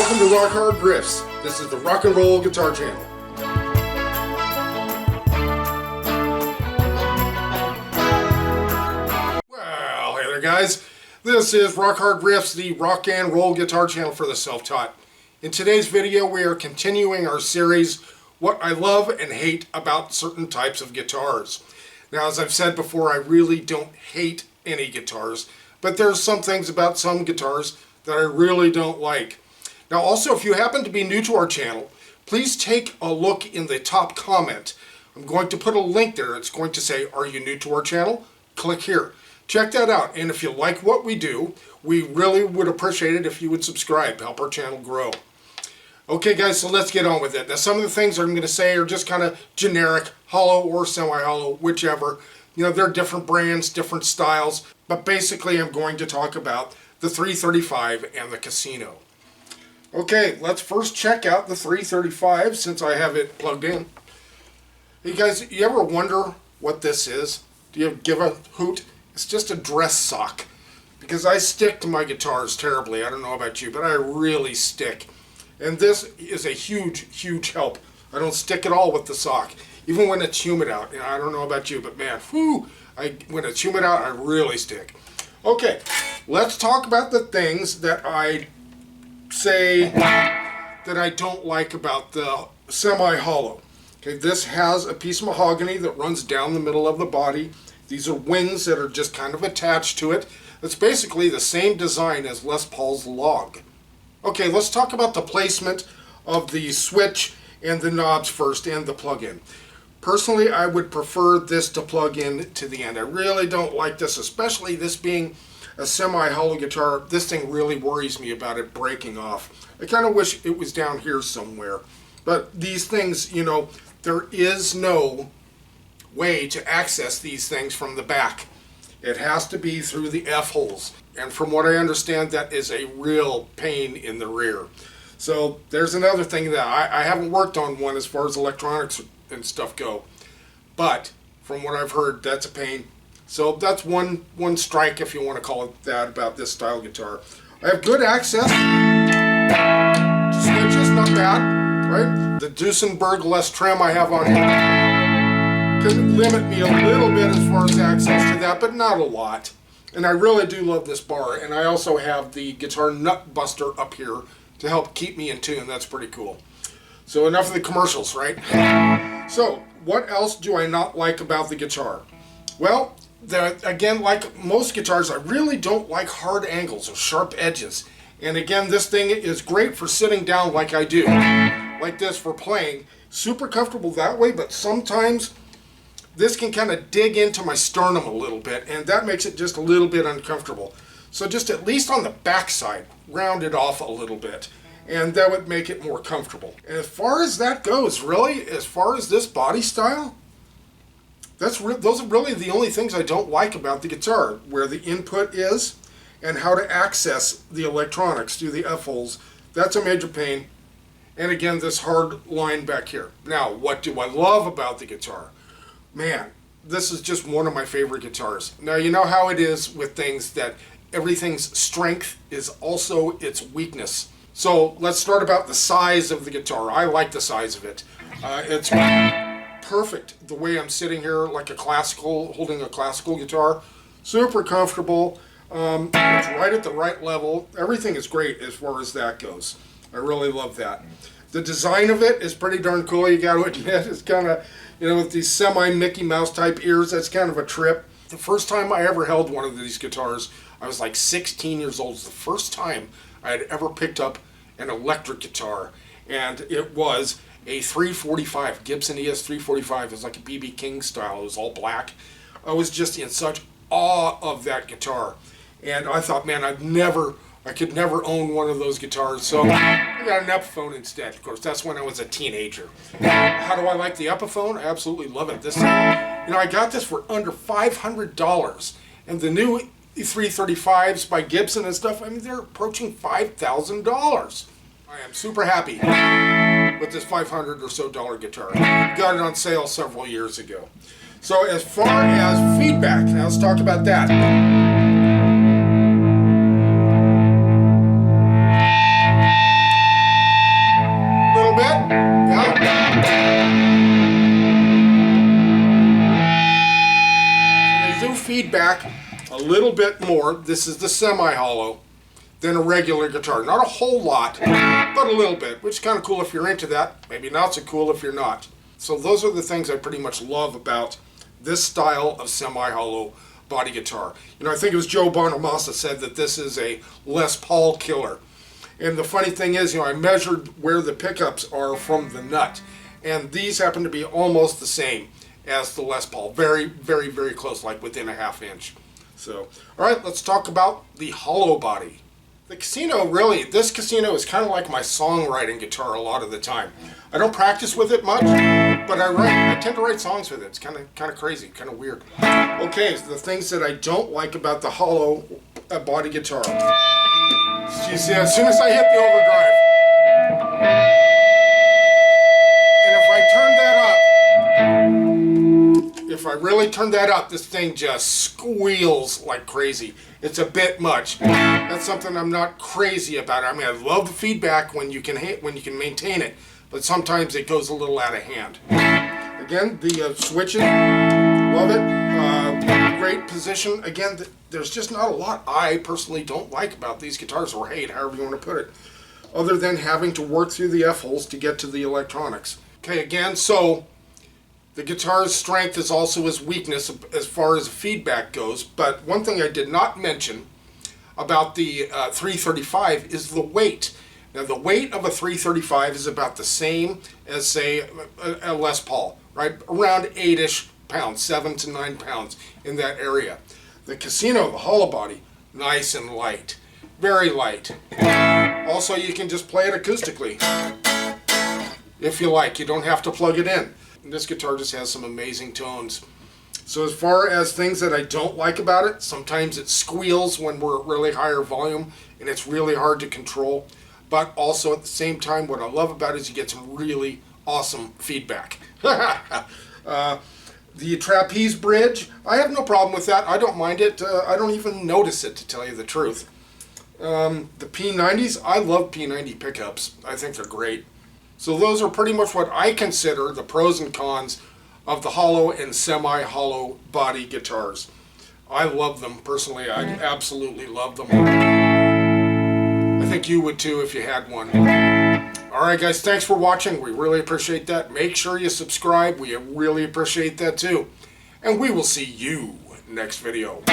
Welcome to Rock Hard Riffs. This is the rock and roll guitar channel. Well, hey there guys. This is Rock Hard Riffs, the rock and roll guitar channel for the self-taught. In today's video, we are continuing our series, What I Love and Hate About Certain Types of Guitars. Now, as I've said before, I really don't hate any guitars, but there's some things about some guitars that I really don't like. Now also, if you happen to be new to our channel, please take a look in the top comment. I'm going to put a link there. It's going to say, are you new to our channel? Click here. Check that out. And if you like what we do, we really would appreciate it if you would subscribe, help our channel grow. Okay guys, so let's get on with it. Now some of the things I'm going to say are just kind of generic, hollow or semi-hollow, whichever. You know, they're different brands, different styles, but basically I'm going to talk about the 335 and the Casino. Okay, let's first check out the 335 since I have it plugged in. Hey guys, you ever wonder what this is? Do you give a hoot? It's just a dress sock. Because I stick to my guitars terribly. I don't know about you, but I really stick. And this is a huge, huge help. I don't stick at all with the sock. Even when it's humid out. You know, I don't know about you, but man, whew, when it's humid out, I really stick. Okay, let's talk about the things that I say that I don't like about the semi-hollow. Okay, this has a piece of mahogany that runs down the middle of the body. These are wings that are just kind of attached to it. It's basically the same design as Les Paul's log. Okay, let's talk about the placement of the switch and the knobs first and the plug-in. Personally, I would prefer this to plug in to the end. I really don't like this, especially this being a semi-hollow guitar. This thing really worries me about it breaking off. I kind of wish it was down here somewhere. But these things, you know, there is no way to access these things from the back. It has to be through the F-holes. And from what I understand, that is a real pain in the rear. So there's another thing that I haven't worked on one as far as electronics and stuff go. But from what I've heard, that's a pain. So that's one strike, if you want to call it that, about this style guitar. I have good access to switches, not bad, right? The Duesenberg less trim I have on here can limit me a little bit as far as access to that, but not a lot. And I really do love this bar. And I also have the guitar nut buster up here to help keep me in tune. That's pretty cool. So enough of the commercials, right? So what else do I not like about the guitar? Well, again, like most guitars, I really don't like hard angles or sharp edges. And again, this thing is great for sitting down like I do. Like this for playing. Super comfortable that way, but sometimes this can kind of dig into my sternum a little bit, and that makes it just a little bit uncomfortable. So just at least on the back side, round it off a little bit, and that would make it more comfortable. And as far as that goes, really, as far as this body style, those are really the only things I don't like about the guitar, where the input is and how to access the electronics through the F-holes. That's a major pain. And again, this hard line back here. Now, what do I love about the guitar? Man, this is just one of my favorite guitars. Now, you know how it is with things that everything's strength is also its weakness. So let's start about the size of the guitar. I like the size of it. It's perfect the way I'm sitting here, like holding a classical guitar. Super comfortable. It's right at the right level. Everything is great as far as that goes. I really love that. The design of it is pretty darn cool, you got to admit. It's kind of, you know, with these semi-Mickey Mouse type ears, that's kind of a trip. The first time I ever held one of these guitars, I was like 16 years old. It's the first time I had ever picked up an electric guitar, and it was a 345, Gibson ES 345. It was like a B.B. King style. It was all black. I was just in such awe of that guitar, and I thought, man, I could never own one of those guitars, so I got an Epiphone instead. Of course, that's when I was a teenager. How do I like the Epiphone? I absolutely love it. I got this for under $500, and the new 335s by Gibson and stuff, I mean, they're approaching $5,000. I am super happy with this $500 or so guitar. Got it on sale several years ago. So as far as feedback, now let's talk about that. little bit more, this is the semi-hollow, than a regular guitar. Not a whole lot, but a little bit, which is kind of cool if you're into that. Maybe not so cool if you're not. So those are the things I pretty much love about this style of semi-hollow body guitar. You know, I think it was Joe Bonamassa said that this is a Les Paul killer. And the funny thing is, you know, I measured where the pickups are from the nut, and these happen to be almost the same as the Les Paul. Very, very, very close, like within a ½ inch. So, all right, let's talk about the hollow body. The Casino, really, this Casino is kind of like my songwriting guitar a lot of the time. I don't practice with it much, but I tend to write songs with it. It's kind of crazy, kind of weird. Okay, so the things that I don't like about the hollow body guitar. You see, as soon as I hit the overdrive, and if I turn that up, if I really turn that up, this thing just squeals like crazy. It's a bit much. That's something I'm not crazy about. I mean, I love the feedback when you can maintain it, but sometimes it goes a little out of hand. Again, the switching, love it. Great position. Again, there's just not a lot I personally don't like about these guitars, or hate, however you want to put it, other than having to work through the F-holes to get to the electronics. Okay, again, so the guitar's strength is also its weakness as far as feedback goes, but one thing I did not mention about the 335 is the weight. Now, the weight of a 335 is about the same as, say, a Les Paul, right? Around 8-ish pounds, 7 to 9 pounds in that area. The Casino, the hollow body, nice and light, very light. Also, you can just play it acoustically if you like. You don't have to plug it in. And this guitar just has some amazing tones. So as far as things that I don't like about it, sometimes it squeals when we're at really higher volume and it's really hard to control. But also at the same time, what I love about it is you get some really awesome feedback. The trapeze bridge, I have no problem with that. I don't mind it. I don't even notice it, to tell you the truth. The P90s, I love P90 pickups. I think they're great. So those are pretty much what I consider the pros and cons of the hollow and semi-hollow body guitars. I love them personally. I absolutely love them. I think you would too if you had one. Alright guys, thanks for watching. We really appreciate that. Make sure you subscribe. We really appreciate that too. And we will see you next video.